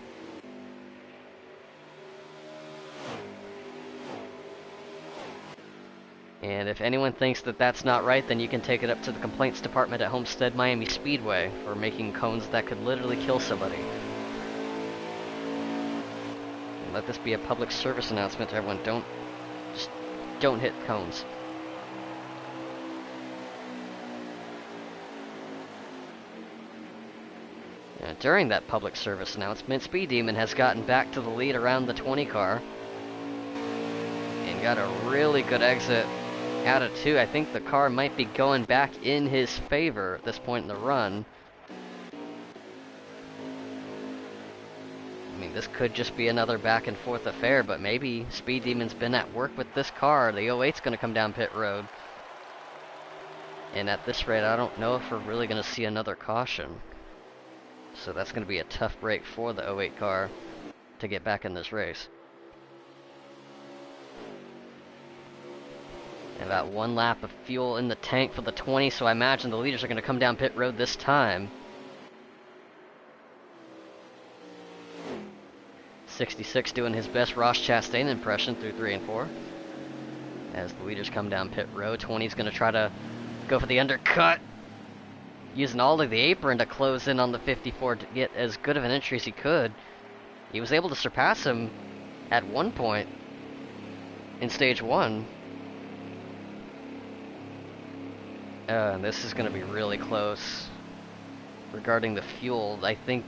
And if anyone thinks that that's not right, then you can take it up to the complaints department at Homestead Miami Speedway for making cones that could literally kill somebody. Let this be a public service announcement to everyone. Don't hit cones. During that public service announcement, Speed Demon has gotten back to the lead around the 20 car. And got a really good exit out of 2. I think the car might be going back in his favor at this point in the run. I mean, this could just be another back and forth affair, but maybe Speed Demon's been at work with this car. The 08's going to come down pit road. And at this rate, I don't know if we're really going to see another caution. So that's going to be a tough break for the 08 car to get back in this race. And about 1 lap of fuel in the tank for the 20, so I imagine the leaders are going to come down pit road this time. 66 doing his best Ross Chastain impression through 3 and 4. As the leaders come down pit road, 20 is going to try to go for the undercut. Using all of the apron to close in on the 54 to get as good of an entry as he could. He was able to surpass him at one point in stage 1. This is going to be really close. Regarding the fuel, I think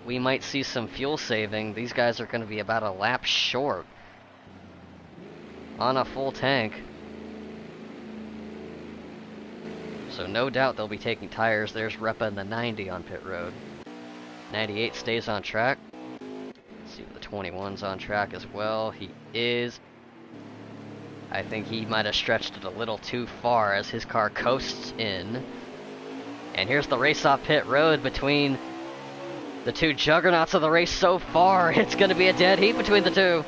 we might see some fuel saving. These guys are going to be about a lap short on a full tank. So no doubt they'll be taking tires. There's Repa in the 90 on pit road. 98 stays on track. Let's see if the 21's on track as well. He is. I think he might have stretched it a little too far as his car coasts in. And here's the race off pit road between the two juggernauts of the race so far. It's going to be a dead heat between the two.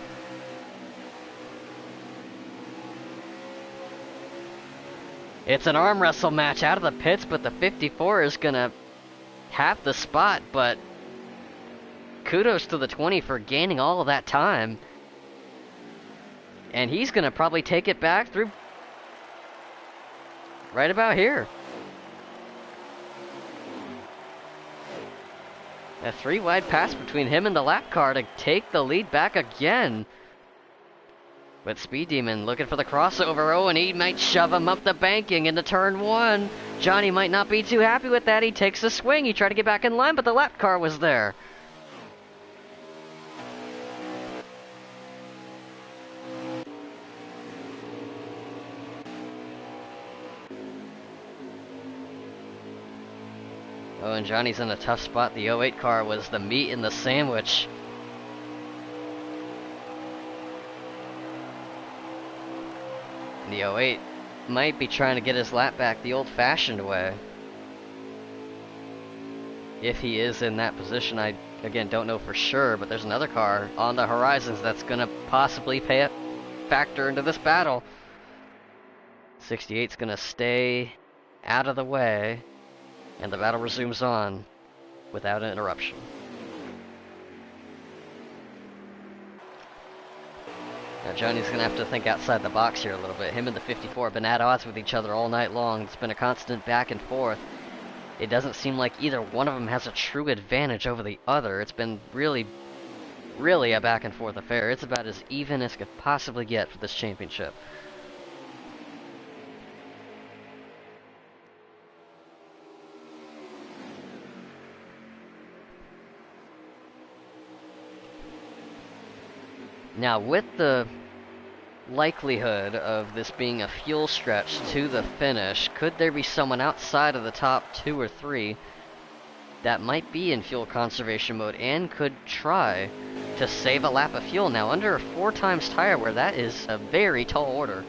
It's an arm wrestle match out of the pits, but the 54 is going to have the spot. But kudos to the 20 for gaining all of that time. And he's going to probably take it back through right about here. A 3-wide pass between him and the lap car to take the lead back again. But Speed Demon looking for the crossover. Oh, and he might shove him up the banking into turn 1. Johnny might not be too happy with that. He takes a swing. He tried to get back in line, but the lap car was there. Oh, and Johnny's in a tough spot. The 08 car was the meat in the sandwich. The 08 might be trying to get his lap back the old-fashioned way. If he is in that position, I, again, don't know for sure, but there's another car on the horizons that's going to possibly pay a factor into this battle. 68's going to stay out of the way. And the battle resumes on without an interruption. Now Johnny's going to have to think outside the box here a little bit. Him and the 54 have been at odds with each other all night long. It's been a constant back and forth. It doesn't seem like either one of them has a true advantage over the other. It's been really, really a back and forth affair. It's about as even as could possibly get for this championship. Now, with the likelihood of this being a fuel stretch to the finish, could there be someone outside of the top 2 or 3 that might be in fuel conservation mode and could try to save a lap of fuel? Now, under a 4 times tire wear, that is a very tall order.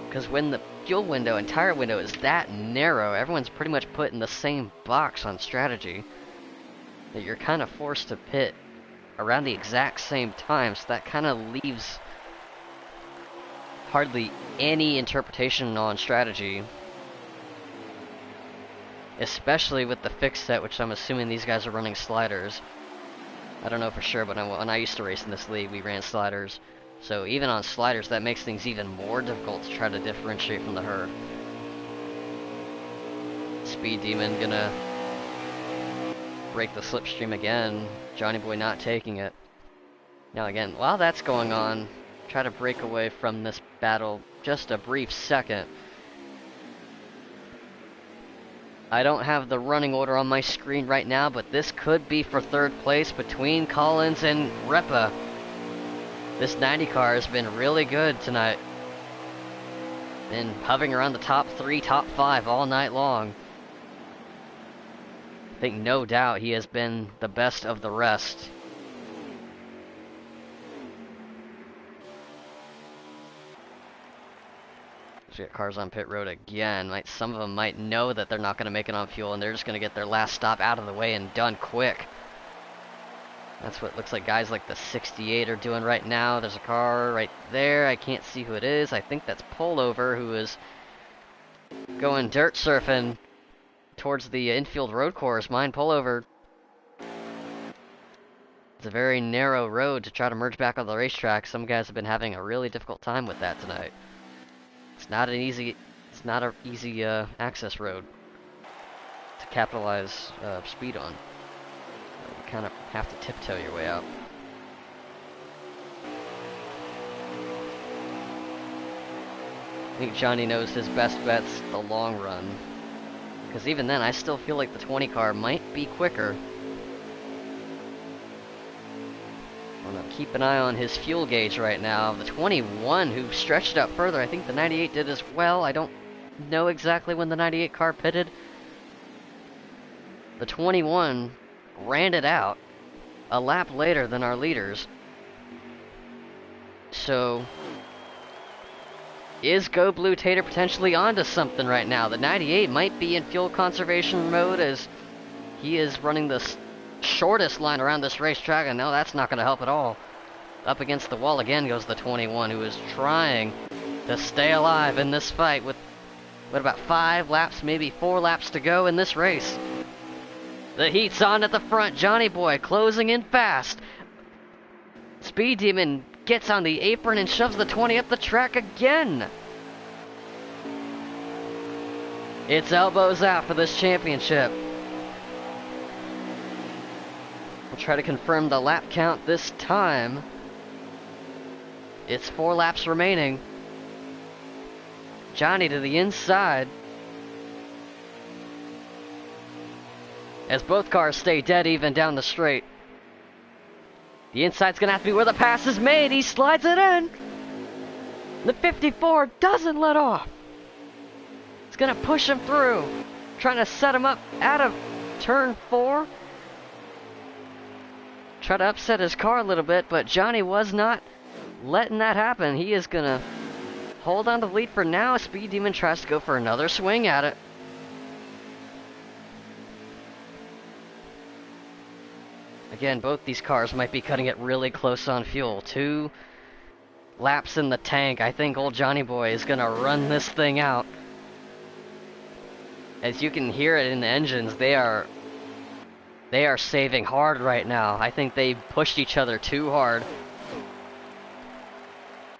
Because when the fuel window and tire window is that narrow, everyone's pretty much put in the same box on strategy, that you're kind of forced to pit around the exact same time, so that kind of leaves hardly any interpretation on strategy. Especially with the fixed set, which I'm assuming these guys are running sliders. I don't know for sure, but when I used to race in this league, we ran sliders. So even on sliders, that makes things even more difficult to try to differentiate from the herd. Speed Demon gonna break the slipstream again. Johnny Boy not taking it. Now again, while that's going on, try to break away from this battle just a brief second. I don't have the running order on my screen right now, but this could be for 3rd place between Collins and Repa. This 90 car has been really good tonight. Been hovering around the top 3, top 5 all night long. I think no doubt he has been the best of the rest. We got cars on pit road again. Some of them might know that they're not going to make it on fuel, and they're just going to get their last stop out of the way and done quick. That's what it looks like guys like the 68 are doing right now. There's a car right there. I can't see who it is. I think that's Pullover, who is going dirt surfing towards the infield road course. Mine Pullover. It's a very narrow road to try to merge back on the racetrack. Some guys have been having a really difficult time with that tonight. It's not an easy access road to capitalize speed on. You kind of have to tiptoe your way out. I think Johnny knows his best bet's the long run. Because even then, I still feel like the 20 car might be quicker. I don't know, keep an eye on his fuel gauge right now. The 21, who stretched it out further, I think the 98 did as well. I don't know exactly when the 98 car pitted. The 21 ran it out a lap later than our leaders. So, is Go Blue Tater potentially onto something right now? The 98 might be in fuel conservation mode as he is running the shortest line around this racetrack, and no, that's not going to help at all. Up against the wall again goes the 21, who is trying to stay alive in this fight with, what, about 5 laps, maybe 4 laps to go in this race. The heat's on at the front. Johnny Boy closing in fast. Speed Demon gets on the apron and shoves the 20 up the track again. It's elbows out for this championship. We'll try to confirm the lap count this time. It's 4 laps remaining. Johnny to the inside. As both cars stay dead even down the straight. The inside's gonna have to be where the pass is made. He slides it in. The 54 doesn't let off. It's gonna push him through. Trying to set him up out of turn 4. Try to upset his car a little bit, but Johnny was not letting that happen. He is gonna hold on to the lead for now. Speed Demon tries to go for another swing at it. Again, both these cars might be cutting it really close on fuel. 2 laps in the tank. I think old Johnny Boy is gonna run this thing out. As you can hear it in the engines, they are saving hard right now. I think they pushed each other too hard.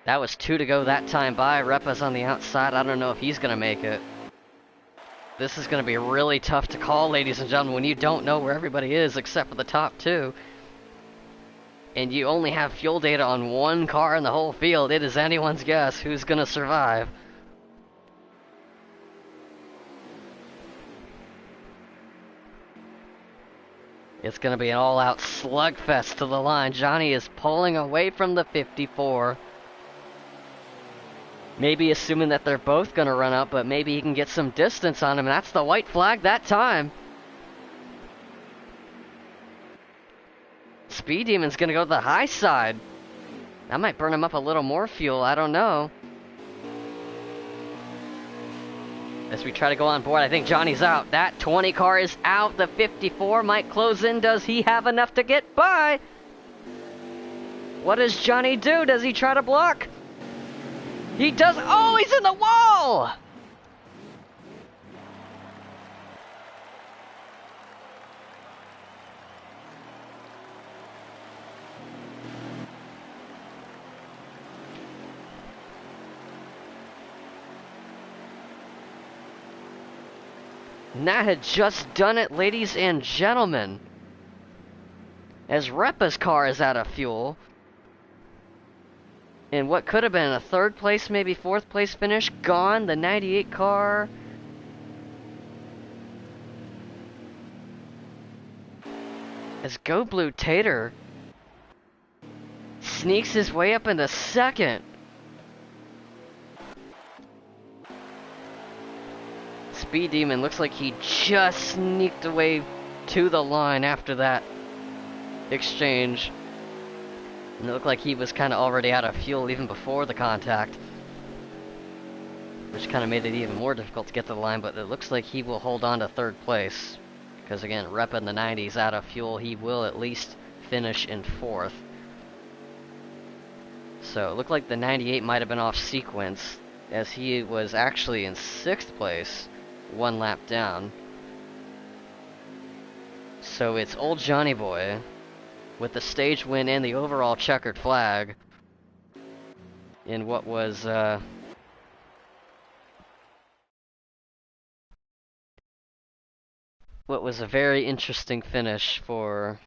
That was 2 to go that time by. Repa's on the outside. I don't know if he's gonna make it. This is going to be really tough to call, ladies and gentlemen, when you don't know where everybody is except for the top 2. And you only have fuel data on 1 car in the whole field. It is anyone's guess who's going to survive. It's going to be an all-out slugfest to the line. Johnny is pulling away from the 54. Maybe assuming that they're both going to run up, but maybe he can get some distance on him. And that's the white flag that time. Speed Demon's going to go to the high side. That might burn him up a little more fuel. I don't know. As we try to go on board, I think Johnny's out. That 20 car is out. The 54 might close in. Does he have enough to get by? What does Johnny do? Does he try to block? He does. Oh, he's in the wall! And that had just done it, ladies and gentlemen. As Repa's car is out of fuel. And what could have been a 3rd place, maybe 4th place finish, gone. The 98 car. As Go Blue Tater sneaks his way up into 2nd. Speed Demon looks like he just sneaked away to the line after that exchange. And it looked like he was kind of already out of fuel even before the contact. Which kind of made it even more difficult to get to the line, but it looks like he will hold on to 3rd place. Because again, repping the 90s out of fuel, he will at least finish in 4th. So it looked like the 98 might have been off sequence, as he was actually in 6th place, 1 lap down. So it's old Johnny Boy, with the stage win and the overall checkered flag, in what was a very interesting finish for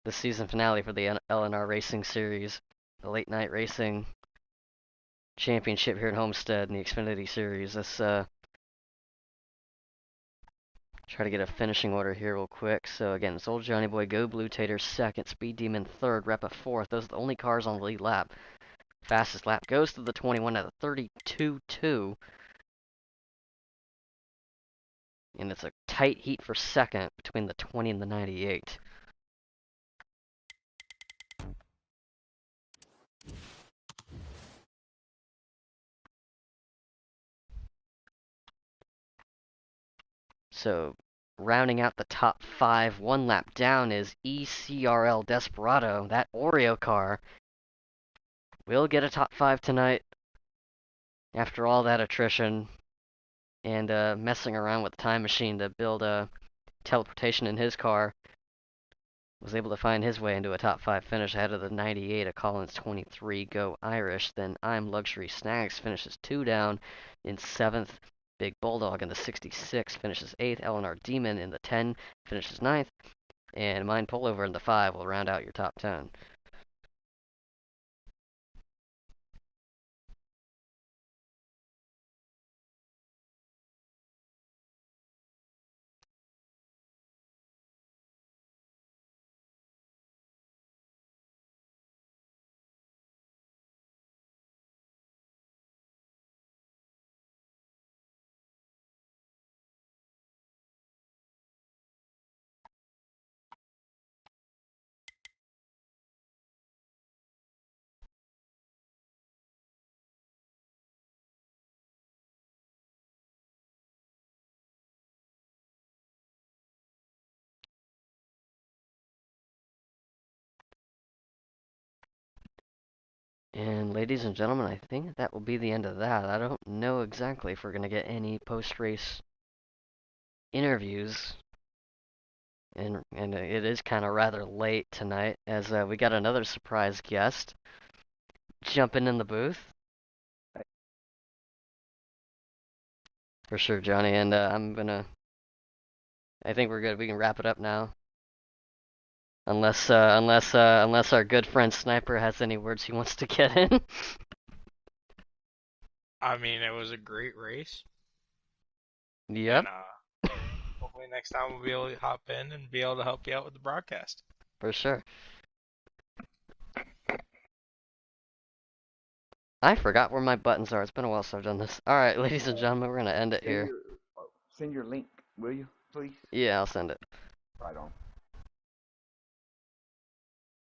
the season finale for the LNR Racing Series, the late night racing championship here at Homestead in the Xfinity Series. Let's try to get a finishing order here real quick. So again, it's old Johnny Boy, Go Blue Tater 2nd, Speed Demon 3rd, Repa 4th. Those are the only cars on the lead lap. Fastest lap goes to the 21 at a 32.2. And it's a tight heat for 2nd between the 20 and the 98. So rounding out the top 5, 1 lap down is ECRL Desperado. That Oreo car will get a top 5 tonight after all that attrition and messing around with the time machine to build a teleportation in his car. Was able to find his way into a top 5 finish ahead of the 98 of Collins 23 Go Irish. Then I'm Luxury Snacks finishes 2 down in 7th. Big Bulldog in the 66 finishes 8th. LNR Demon in the 10 finishes 9th. And Mine Pullover in the 5 will round out your top 10. And ladies and gentlemen, I think that will be the end of that. I don't know exactly if we're going to get any post-race interviews. And it is kind of rather late tonight, as we got another surprise guest jumping in the booth. For sure, Johnny. And I think we're good. We can wrap it up now. Unless our good friend Sniper has any words he wants to get in. I mean, it was a great race. Yep. And hopefully next time we'll be able to hop in and be able to help you out with the broadcast. For sure. I forgot where my buttons are. It's been a while since I've done this. Alright, ladies and gentlemen, we're going to end it here. Send your link, will you, please? Yeah, I'll send it. Right on.